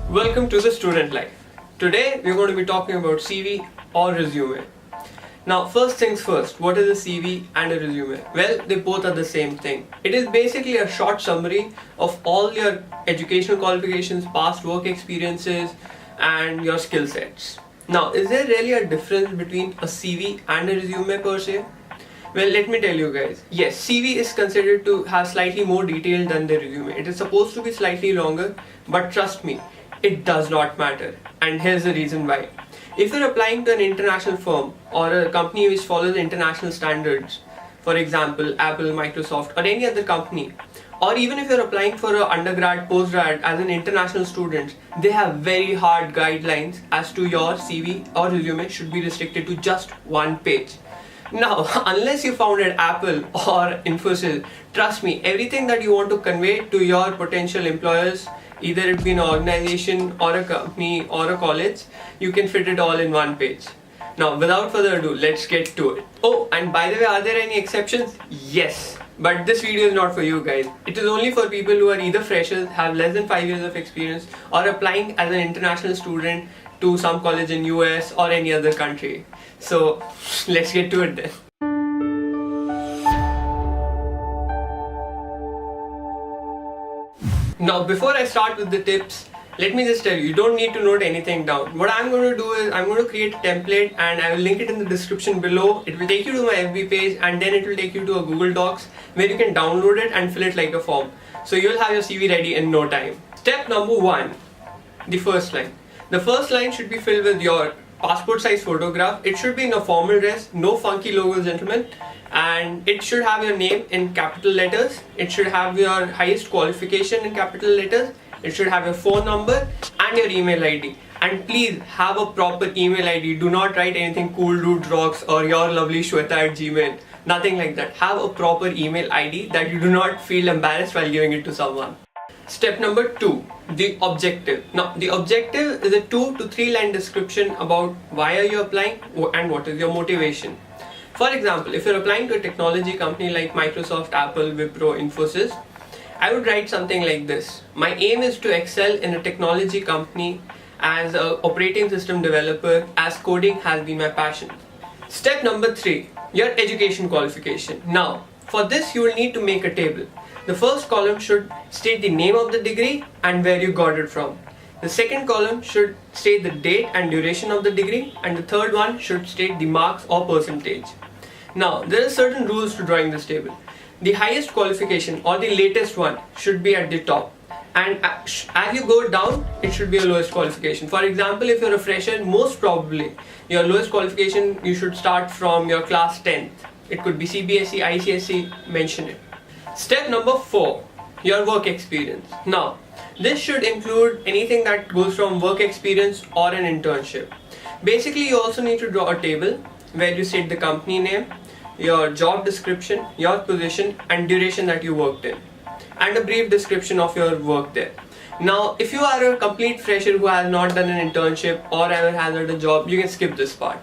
Welcome to the Student Life. Today we're going to be talking about CV or resume. Now first things first, what is a CV and a resume? Well, they both are the same thing. It is basically a short summary of all your educational qualifications, past work experiences and your skill sets. Now, is there really a difference between a CV and a resume per se? Well, let me tell you guys. Yes, CV is considered to have slightly more detail than the resume. It is supposed to be slightly longer, but trust me, it does not matter. And here's the reason why. If you're applying to an international firm or a company which follows international standards, for example, Apple, Microsoft, or any other company, or even if you're applying for an undergrad, postgrad as an international student, they have very hard guidelines as to your CV or resume should be restricted to just one page. Now, unless you founded Apple or Infosys, trust me, everything that you want to convey to your potential employers, either it be an organization or a company or a college, you can fit it all in one page. Now, without further ado, let's get to it. Oh, and by the way, are there any exceptions? Yes. But this video is not for you guys. It is only for people who are either freshers, have less than 5 years of experience, or applying as an international student to some college in US or any other country. So, let's get to it then. Now, before I start with the tips, let me just tell you, you don't need to note anything down. What I'm going to do is, I'm going to create a template and I will link it in the description below. It will take you to my FB page and then it will take you to a Google Docs where you can download it and fill it like a form. So you'll have your CV ready in no time. Step number 1, the first line. The first line should be filled with your passport size photograph. It should be in a formal dress, no funky logos, gentlemen. And it should have your name in capital letters. It should have your highest qualification in capital letters. It should have your phone number and your email ID. And please have a proper email ID. Do not write anything cool dude rocks or your lovely Shweta at Gmail. Nothing like that. Have a proper email ID that you do not feel embarrassed while giving it to someone. Step number 2, the objective. Now, the objective is a 2 to 3 line description about why are you applying and what is your motivation. For example, if you're applying to a technology company like Microsoft, Apple, Wipro, Infosys, I would write something like this. My aim is to excel in a technology company as an operating system developer, as coding has been my passion. Step number 3, your education qualification. Now, for this you will need to make a table. The first column should state the name of the degree and where you got it from. The second column should state the date and duration of the degree, and the third one should state the marks or percentage. Now, there are certain rules to drawing this table. The highest qualification or the latest one should be at the top, and as you go down, it should be your lowest qualification. For example, if you're a fresher, most probably your lowest qualification you should start from your class 10th. It could be CBSE, ICSE, mention it. Step number 4, your work experience. Now, this should include anything that goes from work experience or an internship. Basically, you also need to draw a table where you state the company name, your job description, your position and duration that you worked in, and a brief description of your work there. Now, if you are a complete fresher who has not done an internship or ever has had a job, you can skip this part.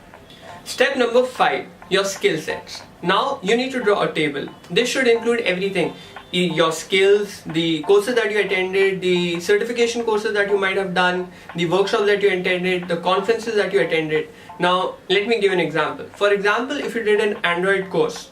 Step number 5, your skill sets. Now, you need to draw a table. This should include everything. Your skills, the courses that you attended, the certification courses that you might have done, the workshops that you attended, the conferences that you attended. Now, let me give an example. For example, if you did an Android course,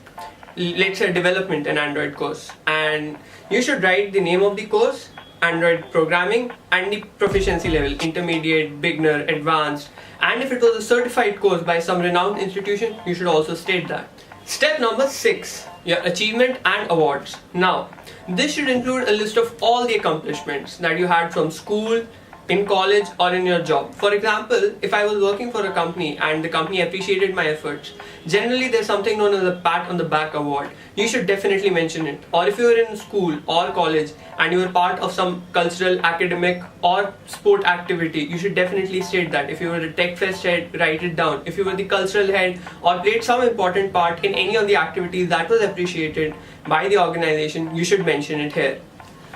let's say development an Android course, and you should write the name of the course, Android programming, and the proficiency level, intermediate, beginner, advanced, and if it was a certified course by some renowned institution, you should also state that. Step number 6, your achievement and awards. Now, this should include a list of all the accomplishments that you had from school, in college or in your job. For example, if I was working for a company and the company appreciated my efforts, generally there's something known as a pat on the back award. You should definitely mention it. Or if you were in school or college and you were part of some cultural, academic or sport activity, you should definitely state that. If you were a tech fest head, write it down. If you were the cultural head or played some important part in any of the activities that was appreciated by the organization, you should mention it here.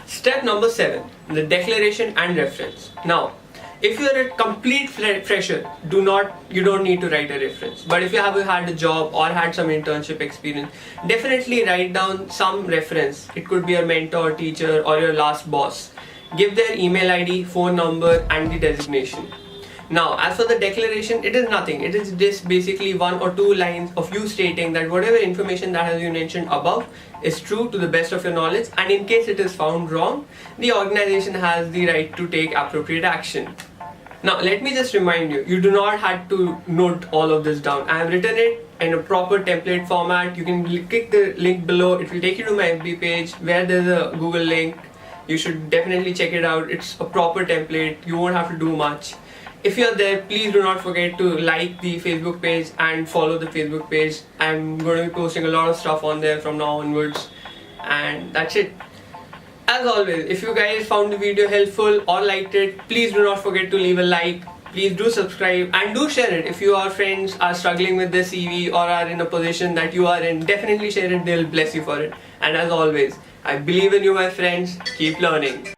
Step number 7, the declaration and reference. Now, if you are a complete fresher, you don't need to write a reference. But if you have had a job or had some internship experience, definitely write down some reference. It could be your mentor, teacher, or your last boss. give their email ID, phone number and the designation. Now, as for the declaration, it is nothing. It is just basically 1 or 2 lines of you stating that whatever information that has been mentioned above is true to the best of your knowledge, and in case it is found wrong, the organization has the right to take appropriate action. Now, let me just remind you, you do not have to note all of this down. I have written it in a proper template format. You can click the link below. It will take you to my FB page where there's a Google link. You should definitely check it out. It's a proper template. You won't have to do much. If you're there, please do not forget to like the Facebook page and follow the Facebook page. I'm going to be posting a lot of stuff on there from now onwards. And that's it. As always, if you guys found the video helpful or liked it, please do not forget to leave a like. Please do subscribe and do share it. If your friends are struggling with their CV or are in a position that you are in, definitely share it. They'll bless you for it. And as always, I believe in you, my friends. Keep learning.